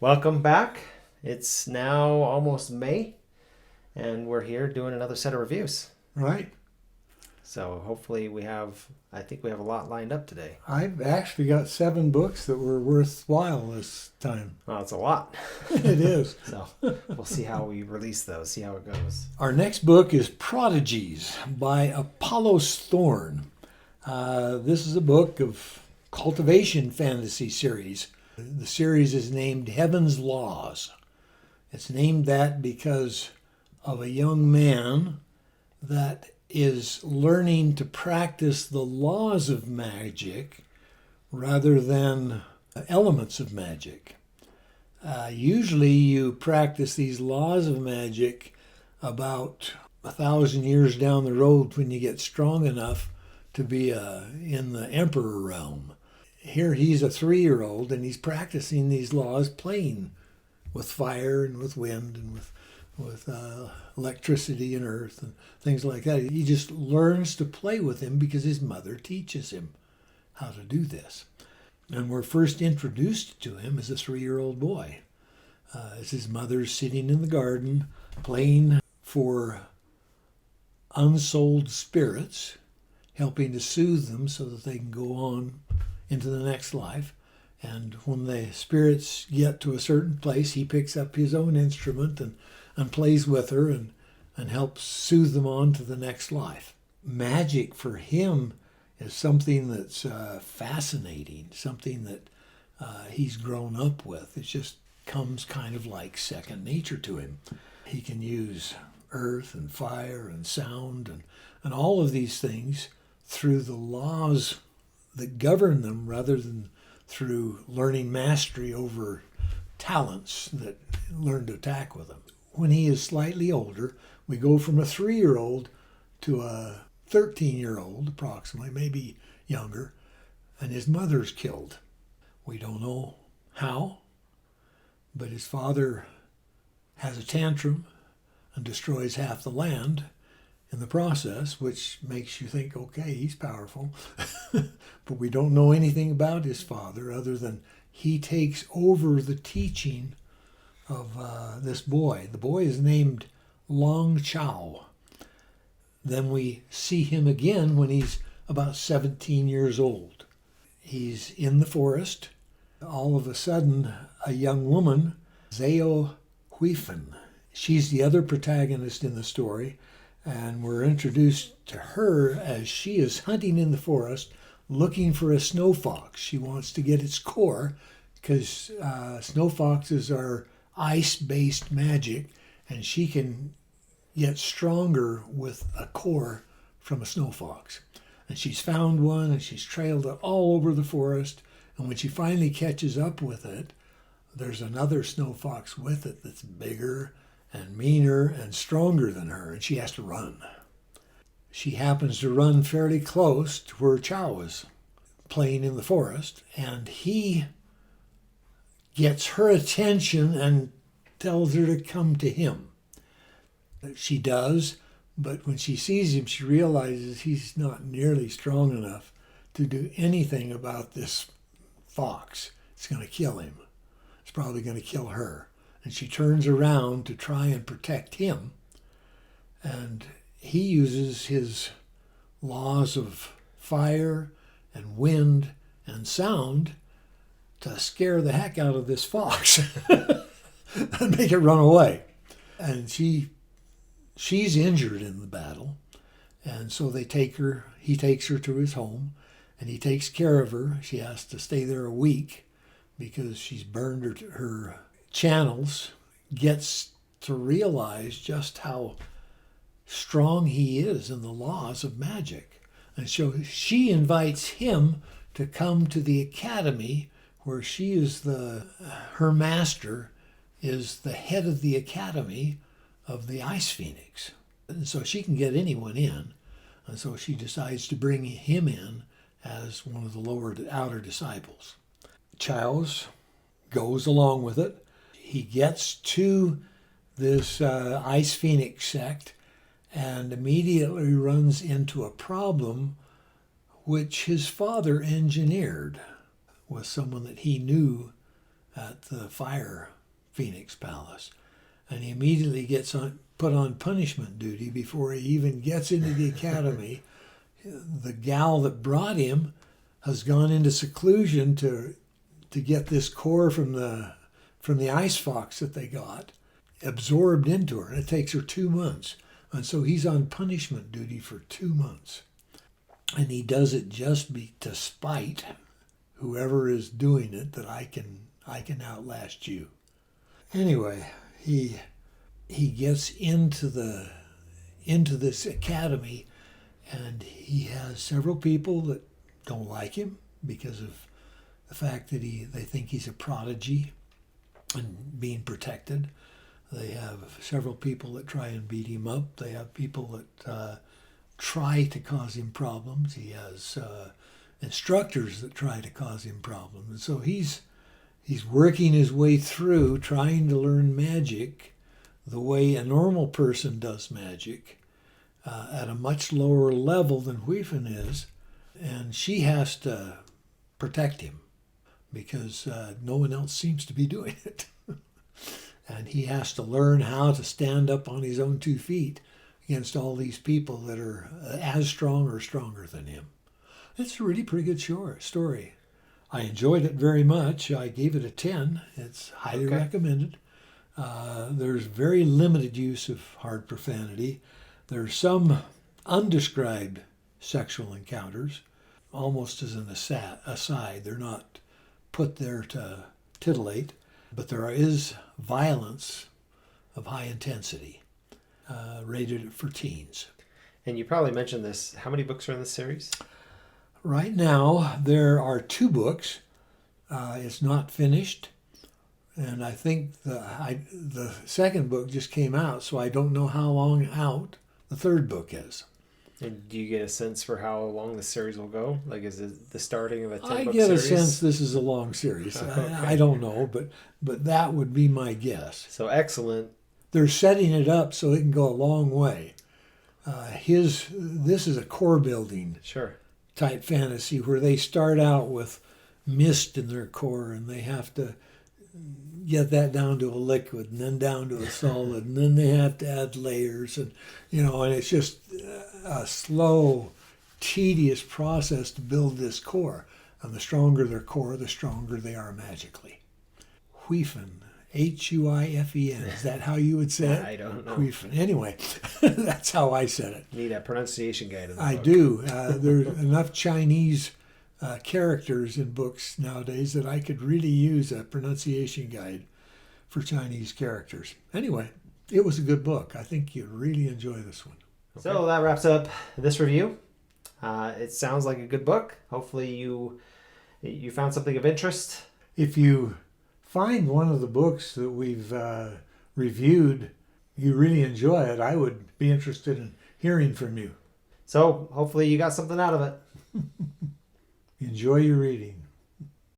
Welcome back. It's now almost May, and we're here doing another set of reviews. Right. So hopefully I think we have a lot lined up today. I've actually got 7 books that were worthwhile this time. Well, it's a lot. It is. So we'll see how we release those, see how it goes. Our next book is Prodigies by Apollos Thorne. This is a book of cultivation fantasy series. The series is named Heaven's Laws. It's named that because of a young man that is learning to practice the laws of magic rather than elements of magic. Usually you practice these laws of magic about 1,000 years down the road when you get strong enough to be in the emperor realm. Here he's a 3-year-old and he's practicing these laws, playing with fire and with wind and with electricity and earth and things like that. He just learns to play with him because his mother teaches him how to do this. And we're first introduced to him as a 3-year-old boy. As his mother's sitting in the garden playing for unsouled spirits, helping to soothe them so that they can go on into the next life. And when the spirits get to a certain place, he picks up his own instrument and plays with her and helps soothe them on to the next life. Magic for him is something that's fascinating, something that he's grown up with. It just comes kind of like second nature to him. He can use earth and fire and sound and all of these things through the laws that govern them rather than through learning mastery over talents that learn to attack with them. When he is slightly older, we go from a 3-year-old to a 13-year-old approximately, maybe younger, and his mother's killed. We don't know how, but his father has a tantrum and destroys half the land in the process, which makes you think, okay, he's powerful. But we don't know anything about his father other than he takes over the teaching of this boy. The boy is named Long Chow. Then we see him again when he's about 17 years old. He's in the forest. All of a sudden, a young woman, Zao Huifan, she's the other protagonist in the story, and we're introduced to her as she is hunting in the forest looking for a snow fox. She wants to get its core because snow foxes are ice-based magic, and she can get stronger with a core from a snow fox. And she's found one and she's trailed it all over the forest, and when she finally catches up with it, there's another snow fox with it that's bigger and meaner and stronger than her, and she has to run. She happens to run fairly close to where Chow is playing in the forest, and he gets her attention and tells her to come to him. She does, but when she sees him, she realizes he's not nearly strong enough to do anything about this fox. It's going to kill him. It's probably going to kill her. And she turns around to try and protect him. And he uses his laws of fire and wind and sound to scare the heck out of this fox and make it run away. And she's injured in the battle. And so he takes her to his home, and he takes care of her. She has to stay there a week because she's burned her channels, gets to realize just how strong he is in the laws of magic. And so she invites him to come to the academy where she is her master is the head of the academy of the Ice Phoenix. And so she can get anyone in. And so she decides to bring him in as one of the outer disciples. Childs goes along with it. He gets to this Ice Phoenix sect and immediately runs into a problem which his father engineered with someone that he knew at the Fire Phoenix Palace. And he immediately gets put on punishment duty before he even gets into the academy. The gal that brought him has gone into seclusion to get this core from the ice fox that they got absorbed into her, and it takes her 2 months. And so he's on punishment duty for 2 months. And he does it just to spite whoever is doing it, that I can outlast you. Anyway, he gets into this academy, and he has several people that don't like him because of the fact that they think he's a prodigy and being protected. They have several people that try and beat him up. They have people that try to cause him problems. He has instructors that try to cause him problems. And so he's working his way through trying to learn magic the way a normal person does magic, at a much lower level than Huifan is. And she has to protect him because no one else seems to be doing it. And he has to learn how to stand up on his own 2 feet against all these people that are as strong or stronger than him. It's a really pretty good story. I enjoyed it very much. I gave it a 10. It's highly recommended. There's very limited use of hard profanity. There's some undescribed sexual encounters, almost as an aside. They're not put there to titillate, but there is violence of high intensity, rated for teens. And you probably mentioned this. How many books are in this series? Right now, there are 2 books. It's not finished. And I think the second book just came out, so I don't know how long out the third book is. And do you get a sense for how long the series will go? Like, is it the starting of a 10-book I series? get a sense this is a long series. Okay. I don't know, but that would be my guess. So excellent. They're setting it up so it can go a long way. This is a core building Sure. type fantasy where they start out with mist in their core, and they have to get that down to a liquid, and then down to a solid, and then they have to add layers, and and it's just a slow, tedious process to build this core. And the stronger their core, the stronger they are magically. Huifan, Huifen. Is that how you would say it? I don't know. Huifan. Anyway, that's how I said it. Need a pronunciation guide in the I book. do. There's enough Chinese characters in books nowadays that I could really use a pronunciation guide for Chinese characters. Anyway, it was a good book. I think you'd really enjoy this one. Okay. So that wraps up this review. It sounds like a good book. Hopefully you found something of interest. If you find one of the books that we've reviewed, you really enjoy it, I would be interested in hearing from you. So hopefully you got something out of it. Enjoy your reading.